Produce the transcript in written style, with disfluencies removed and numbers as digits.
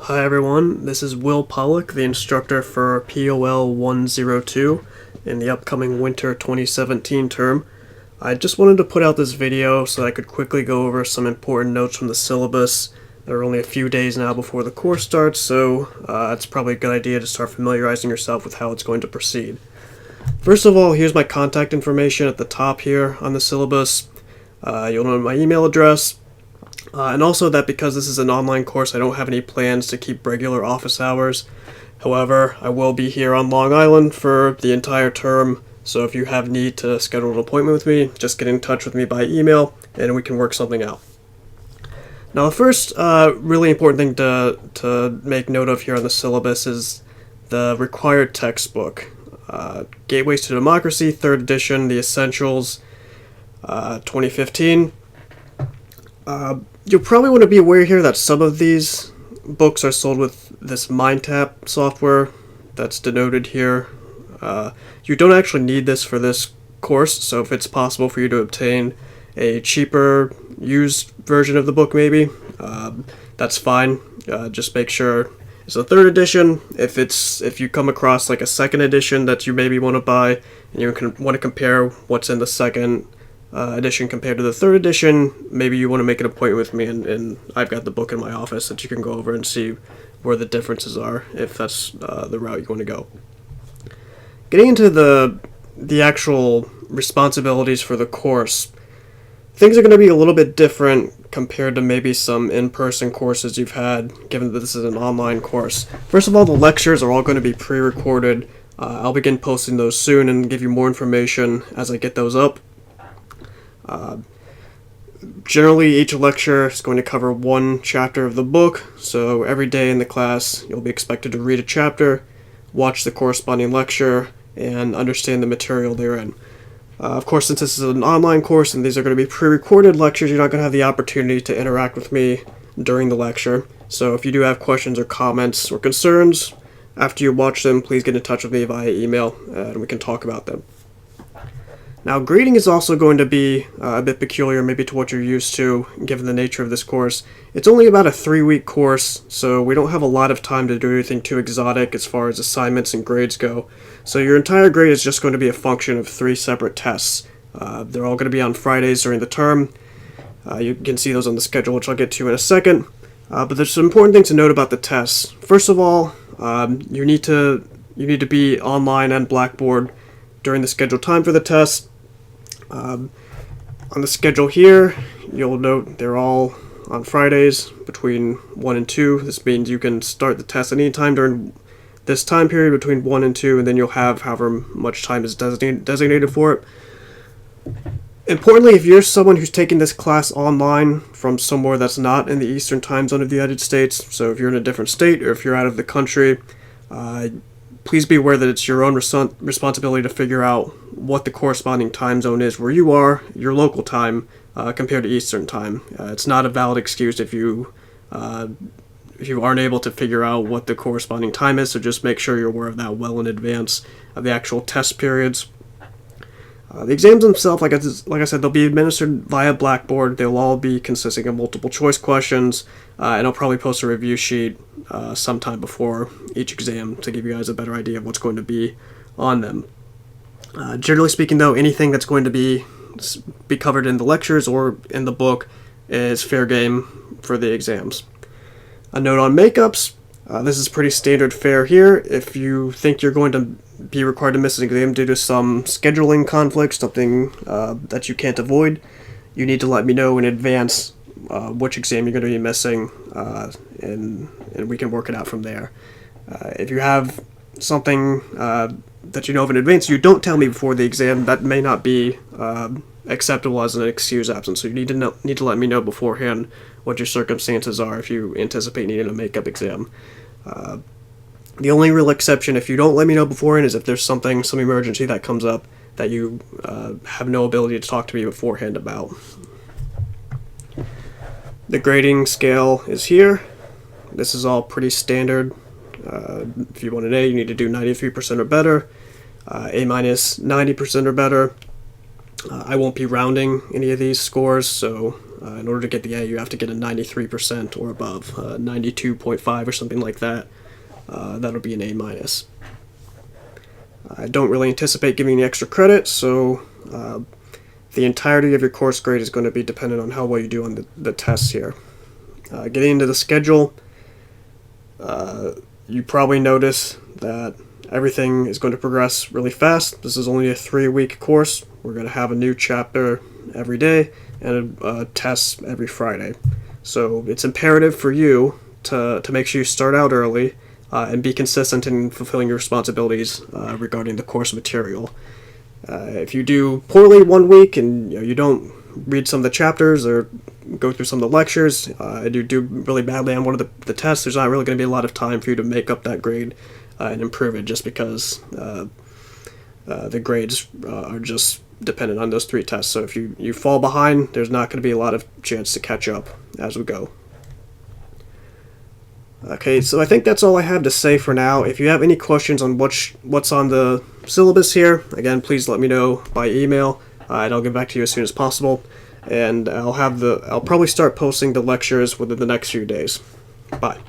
Hi everyone, this is Will Pollock, the instructor for POL 102 in the upcoming winter 2017 term. I just wanted to put out this video so I could quickly go over some important notes from the syllabus. There are only a few days now before the course starts, so it's probably a good idea to start familiarizing yourself with how it's going to proceed. First of all, here's my contact information at the top here on the syllabus. You'll know my email address. And also that because this is an online course, I don't have any plans to keep regular office hours. However, I will be here on Long Island for the entire term, so if you have need to schedule an appointment with me, just get in touch with me by email and we can work something out. Now the first really important thing to make note of here on the syllabus is the required textbook. Gateways to Democracy, 3rd edition, The Essentials, 2015. You'll probably want to be aware here that some of these books are sold with this MindTap software that's denoted here. You don't actually need this for this course, so if it's possible for you to obtain a cheaper used version of the book maybe, that's fine. Just make sure it's a 3rd edition. If you come across like a 2nd edition that you maybe want to buy and you want to compare what's in the 2nd edition compared to the 3rd edition, maybe you want to make an appointment with me and I've got the book in my office that you can go over and see where the differences are if that's the route you want to go. Getting into the actual responsibilities for the course, things are going to be a little bit different compared to maybe some in-person courses you've had, given that this is an online course. First of all, the lectures are all going to be pre-recorded. I'll begin posting those soon and give you more information as I get those up. Generally, each lecture is going to cover one chapter of the book, so every day in the class you'll be expected to read a chapter, watch the corresponding lecture, and understand the material therein. Of course, since this is an online course and these are going to be pre-recorded lectures, you're not going to have the opportunity to interact with me during the lecture. So if you do have questions or comments or concerns after you watch them, please get in touch with me via email and we can talk about them. Now, grading is also going to be a bit peculiar maybe to what you're used to, given the nature of this course. It's only about a 3-week course, so we don't have a lot of time to do anything too exotic as far as assignments and grades go. So your entire grade is just going to be a function of 3 separate tests. They're all going to be on Fridays during the term. You can see those on the schedule, which I'll get to in a second. But there's some important things to note about the tests. First of all, you need to be online and Blackboard during the scheduled time for the test. On the schedule here, you'll note they're all on Fridays between 1 and 2. This means you can start the test anytime during this time period between 1 and 2, and then you'll have however much time is designated for it. Importantly, if you're someone who's taking this class online from somewhere that's not in the Eastern time zone of the United States, so if you're in a different state or if you're out of the country, please be aware that it's your own responsibility to figure out what the corresponding time zone is where you are, your local time, compared to Eastern time. It's not a valid excuse if you aren't able to figure out what the corresponding time is, so just make sure you're aware of that well in advance of the actual test periods. The exams themselves, like I said, they'll be administered via Blackboard. They'll all be consisting of multiple choice questions, and I'll probably post a review sheet sometime before each exam to give you guys a better idea of what's going to be on them. Generally speaking, though, anything that's going to be covered in the lectures or in the book is fair game for the exams. A note on makeups. This is pretty standard fare here. If you think you're going to be required to miss an exam due to some scheduling conflict, something that you can't avoid, you need to let me know in advance which exam you're going to be missing, and we can work it out from there. If you have something that you know of in advance, you don't tell me before the exam, that may not be acceptable as an excused absence. So you need to let me know beforehand what your circumstances are if you anticipate needing a makeup exam. The only real exception, if you don't let me know beforehand, is if there's some emergency that comes up that you have no ability to talk to me beforehand about. The grading scale is here. This is all pretty standard. If you want an A, you need to do 93% or better. A minus 90% or better. I won't be rounding any of these scores, so In order to get the A, you have to get a 93% or above, 92.5 or something like that. That'll be an A minus. I don't really anticipate giving any extra credit, so the entirety of your course grade is going to be dependent on how well you do on the tests here. Getting into the schedule, you probably notice that everything is going to progress really fast. This is only a 3-week course. We're going to have a new chapter every day and a test every Friday. So it's imperative for you to make sure you start out early and be consistent in fulfilling your responsibilities regarding the course material. If you do poorly one week and you don't read some of the chapters or go through some of the lectures, and you do really badly on one of the tests, there's not really going to be a lot of time for you to make up that grade and improve it, just because the grades are just dependent on those 3 tests. So if you fall behind, there's not going to be a lot of chance to catch up as we go. Okay, so I think that's all I have to say for now. If you have any questions on what's on the syllabus here, again, please let me know by email, and I'll get back to you as soon as possible. And I'll probably start posting the lectures within the next few days. Bye.